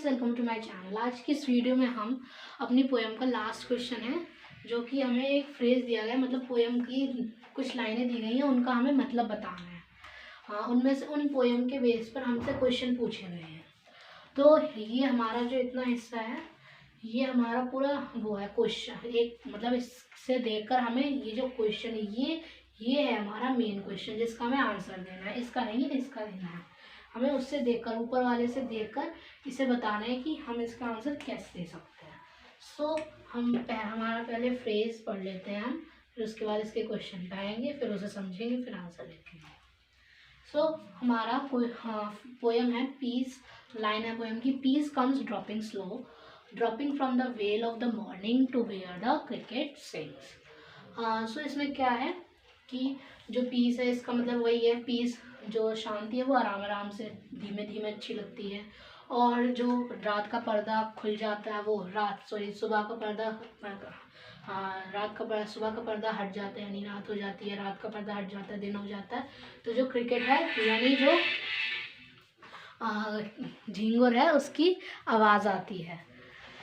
Friends, welcome to my channel. आज की इस वीडियो में हम अपनी पोएम का लास्ट क्वेश्चन है, जो कि हमें एक फ्रेज दिया गया है, मतलब पोएम की कुछ लाइनें दी गई हैं, उनका हमें मतलब बताना है। हाँ, उनमें से उन पोएम के बेस पर हमसे क्वेश्चन पूछे गए हैं। तो ये हमारा जो इतना हिस्सा है, ये हमारा पूरा वो है क्वेश्चन, एक मतलब इससे देखकर हमें ये जो क्वेश्चन है ये है हमारा मेन क्वेश्चन, जिसका हमें आंसर देना है। इसका नहीं, इसका देना है हमें। उससे देखकर, ऊपर वाले से देखकर इसे बताना है कि हम इसका आंसर कैसे दे सकते हैं। हमारा पहले फ्रेज पढ़ लेते हैं हम, फिर उसके बाद इसके क्वेश्चन पे आएंगे, फिर उसे समझेंगे, फिर आंसर लिखेंगे। हमारा पोयम है पीस। लाइन है पोयम की, peace comes dropping slow, dropping from the veil of the morning to where the cricket sings. इसमें क्या है कि जो पीस है, इसका मतलब वही है, पीस जो शांति है वो आराम आराम से धीमे धीमे अच्छी लगती है। और जो रात का पर्दा खुल जाता है, वो सुबह का पर्दा, सुबह का पर्दा हट जाता है, यानी रात हो जाती है, रात का पर्दा हट जाता है, दिन हो जाता है। तो जो क्रिकेट है, यानी जो झिंगुर है, उसकी आवाज़ आती है।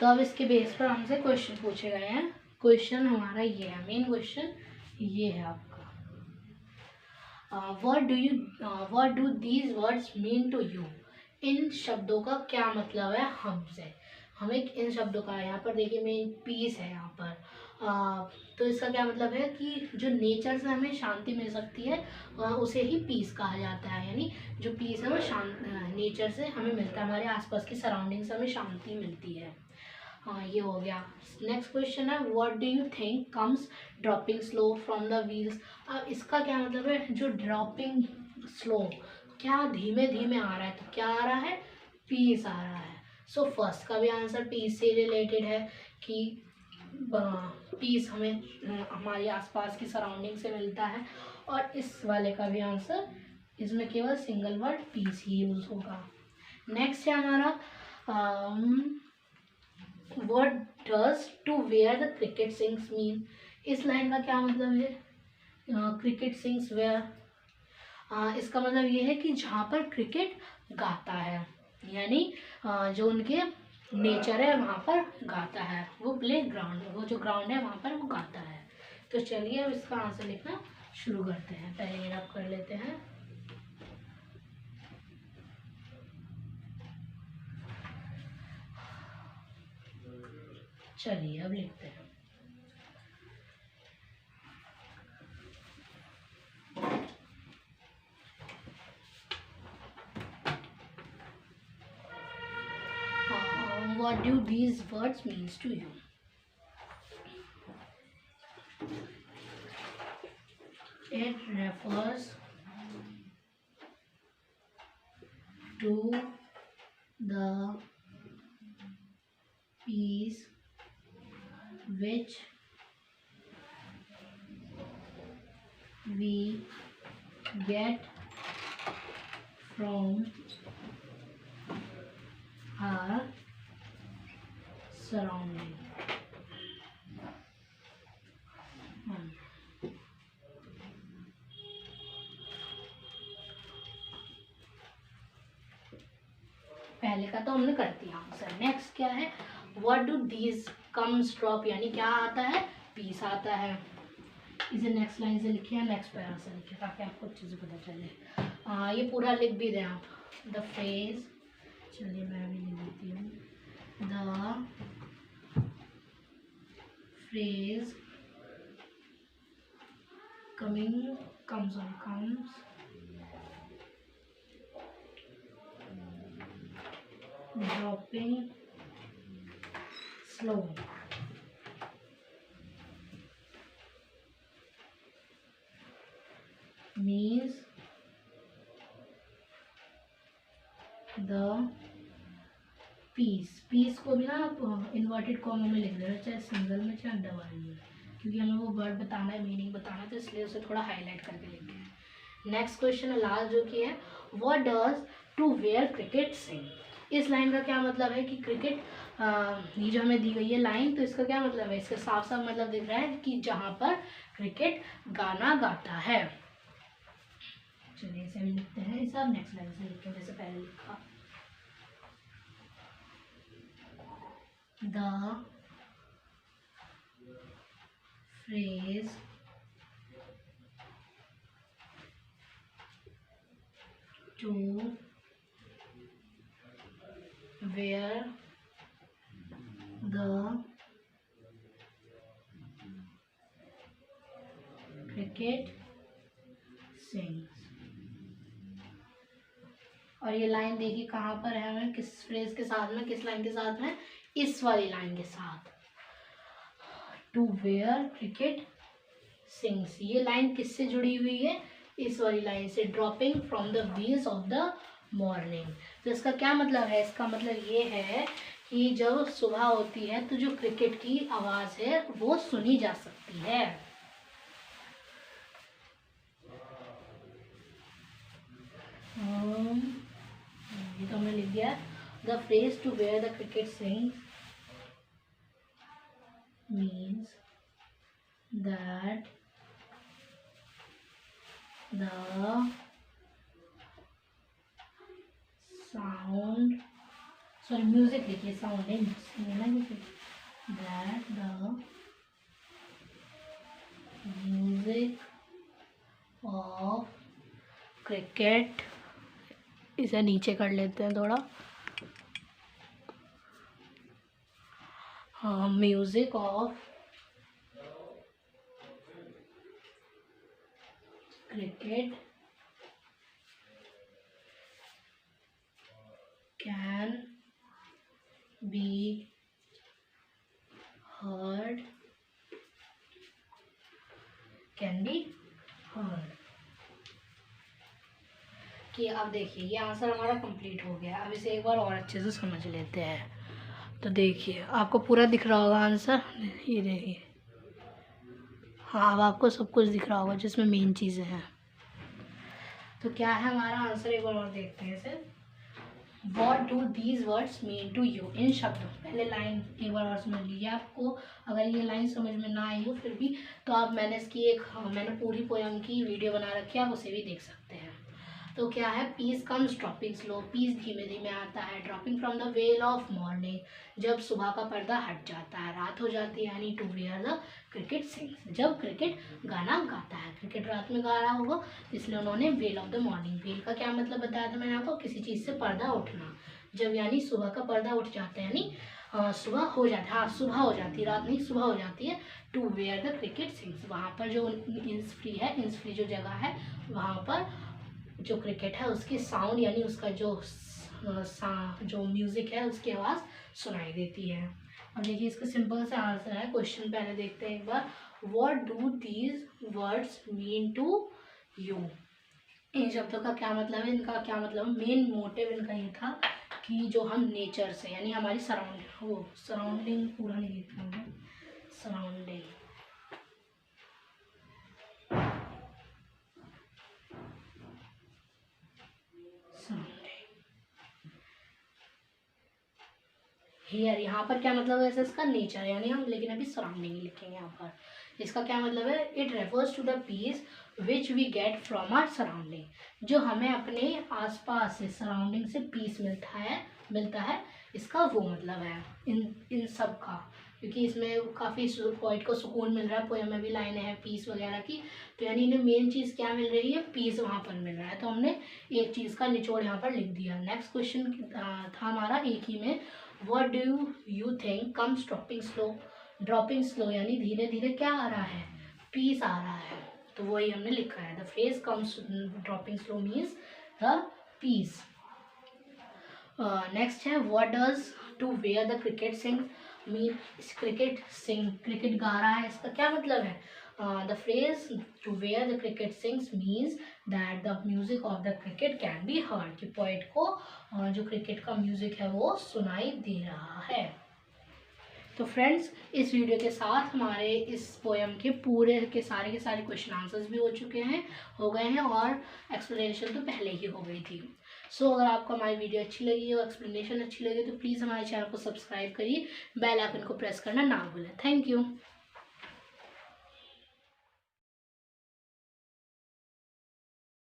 तो अब इसके बेस पर हमसे क्वेश्चन पूछे गए हैं। क्वेश्चन हमारा ये है, मेन क्वेश्चन ये है आपका, what do these words mean to you? इन शब्दों का क्या मतलब है हमसे, हमें इन शब्दों का। यहाँ पर देखिए, मेन पीस है यहाँ पर। तो इसका क्या मतलब है कि जो नेचर से हमें शांति मिल सकती है, उसे ही पीस कहा जाता है। यानी जो पीस है वो नेचर से हमें मिलता है, हमारे आसपास की सराउंडिंग से हमें शांति मिलती है। हाँ, ये हो गया। नेक्स्ट क्वेश्चन है, what do you think comes dropping slow from the wheels. अब इसका क्या मतलब है, जो ड्रॉपिंग स्लो, क्या धीमे धीमे आ रहा है, तो क्या आ रहा है, पीस आ रहा है। फर्स्ट का भी आंसर पीस से रिलेटेड है कि पीस हमें हमारे आसपास की सराउंडिंग से मिलता है। और इस वाले का भी आंसर, इसमें केवल सिंगल वर्ड पीस ही यूज होगा। नेक्स्ट है हमारा, What does to wear the cricket sings mean? इस लाइन का क्या मतलब है, क्रिकेट सिंग्स वेयर। इसका मतलब ये है कि जहाँ पर क्रिकेट गाता है, यानी जो उनके नेचर है वहाँ पर गाता है, वो प्ले ग्राउंड, वो जो ग्राउंड है वहाँ पर वो गाता है। तो चलिए अब इसका आंसर लिखना शुरू करते हैं। पहले ये रब कर लेते हैं। चलिए अब लिखते हैं। What do these words means to you? It refers to the peace which we get from our surrounding. पहले का तो हमने कर दिया आंसर। नेक्स्ट क्या है, what do these comes drop, यानी क्या आता है, पीस आता है। इसे नेक्स्ट लाइन से लिखिए, नेक्स्ट पैरा से लिखिए, ताकि आपको अच्छे से पता चले। ये पूरा लिख भी दें आप। द फ्रेज, चलिए मैं भी लिख देती हूँ। The phrase comes dropping slow means the पीस को भी ना आप इन्वर्टेड कॉमा में लिख देना, चाहे सिंगल में चाहे डबल में, क्योंकि हमें वो वर्ड बताना है, मीनिंग बताना है, तो इसलिए उसे थोड़ा हाईलाइट करके लिखे हैं। नेक्स्ट क्वेश्चन है लास्ट, जो कि है, what does to where cricket sing. इस लाइन का क्या मतलब है कि क्रिकेट, ये जो हमें दी गई है लाइन, तो इसका क्या मतलब है, इसका साफ साफ मतलब दिख रहा है कि जहाँ पर क्रिकेट गाना गाता है। चलिए इसे हम लिखते हैं, इसे आप नेक्स्ट लाइन से लिखते हैं जैसे पहले लिखा। the phrase to where the cricket sings। और ये लाइन देखिए कहाँ पर है, हमें किस फ्रेज के साथ में, किस लाइन के साथ में, इस वाली लाइन के साथ, टू वेयर क्रिकेट सिंग्स। ये लाइन किससे जुड़ी हुई है, इस वाली लाइन से, dropping from the wheels of the morning. तो इसका क्या मतलब है, इसका मतलब ये है कि जब सुबह होती है तो जो क्रिकेट की आवाज़ है वो सुनी जा सकती है। ये तो हमने लिख दिया। The phrase to where the cricket sings means that the sound, sorry music लिखिए, साउंड नहीं, that the music of cricket, इसे नीचे कर लेते हैं थोड़ा, हाँ, music of cricket can be heard, कि अब देखिए ये आंसर हमारा कंप्लीट हो गया। अब इसे एक बार और अच्छे से समझ लेते हैं। तो देखिए आपको पूरा दिख रहा होगा आंसर, ये देखिए, हाँ अब आपको सब कुछ दिख रहा होगा जिसमें मेन चीज़ें हैं। तो क्या है हमारा आंसर, एक बार और देखते हैं इसे। What do these words mean to you? इन शब्दों, पहले लाइन एक बार और समझ लीजिए। आपको अगर ये लाइन समझ में ना आई हो फिर भी, तो आप मैंने पूरी पोयम की वीडियो बना रखी है, आप उसे भी देख सकते हैं। तो क्या है, peace comes dropping slow, peace धीमे धीमे आता है, dropping from the veil of morning, जब सुबह का पर्दा हट जाता है, रात हो जाती है, यानी to where the cricket sings, जब क्रिकेट गाना गाता है, क्रिकेट रात में गा रहा होगा इसलिए उन्होंने well of the morning, well का क्या मतलब बताया था मैंने आपको, किसी चीज़ से पर्दा उठना, जब यानी सुबह का पर्दा उठ जाता है, यानी सुबह हो जाती है, हाँ सुबह हो जाती है, रात नहीं सुबह हो जाती है, to where the cricket sings, वहाँ पर जो इंस फ्री जो जगह है वहाँ पर जो क्रिकेट है उसकी साउंड यानी उसका जो म्यूज़िक है उसकी आवाज़ सुनाई देती है। और देखिए इसका सिंपल सा आंसर है, क्वेश्चन पहले देखते हैं एक बार। What do these words mean to you, इन शब्दों का क्या मतलब है, इनका क्या मतलब है। मेन मोटिव इनका ये था कि जो हम नेचर से यानी हमारी सराउंडिंग पूरा नहीं लिखना है, सराउंडिंग हेयर, यहाँ पर क्या मतलब है, इसका नेचर यानी हम, लेकिन अभी सराउंडिंग ही लिखेंगे यहाँ पर। इसका क्या मतलब है, it refers to the peace which we get from our surrounding, जो हमें अपने आसपास से सराउंडिंग से पीस मिलता है, इसका वो मतलब है इन सब का, क्योंकि इसमें काफ़ी पोइट को सुकून मिल रहा है, पोएम में भी लाइनें हैं पीस वगैरह की, तो यानी इन्हें मेन चीज़ क्या मिल रही है, पीस वहाँ पर मिल रहा है, तो हमने एक चीज़ का निचोड़ यहाँ पर लिख दिया। नेक्स्ट क्वेश्चन था हमारा एक ही में, what do you think comes dropping slow यानी धीरे धीरे क्या आ रहा है, पीस आ रहा है, तो वही हमने लिखा है। The phrase comes dropping slow means the peace. Next है, what does to where the cricket sing mean, cricket गा रहा है, इसका क्या मतलब है। The phrase to where the cricket sings means that the music of the cricket can be heard, कि poet को जो क्रिकेट का म्यूजिक है वो सुनाई दे रहा है। तो फ्रेंड्स इस वीडियो के साथ हमारे इस पोएम के पूरे के सारे क्वेश्चन आंसर्स भी हो गए हैं और एक्सप्लेनेशन तो पहले ही हो गई थी। सो अगर आपको हमारी वीडियो अच्छी लगी और एक्सप्लेनेशन अच्छी लगी तो प्लीज़ हमारे चैनल को सब्सक्राइब करिए, बेल आइकन को प्रेस करना ना भूलें। Thank you.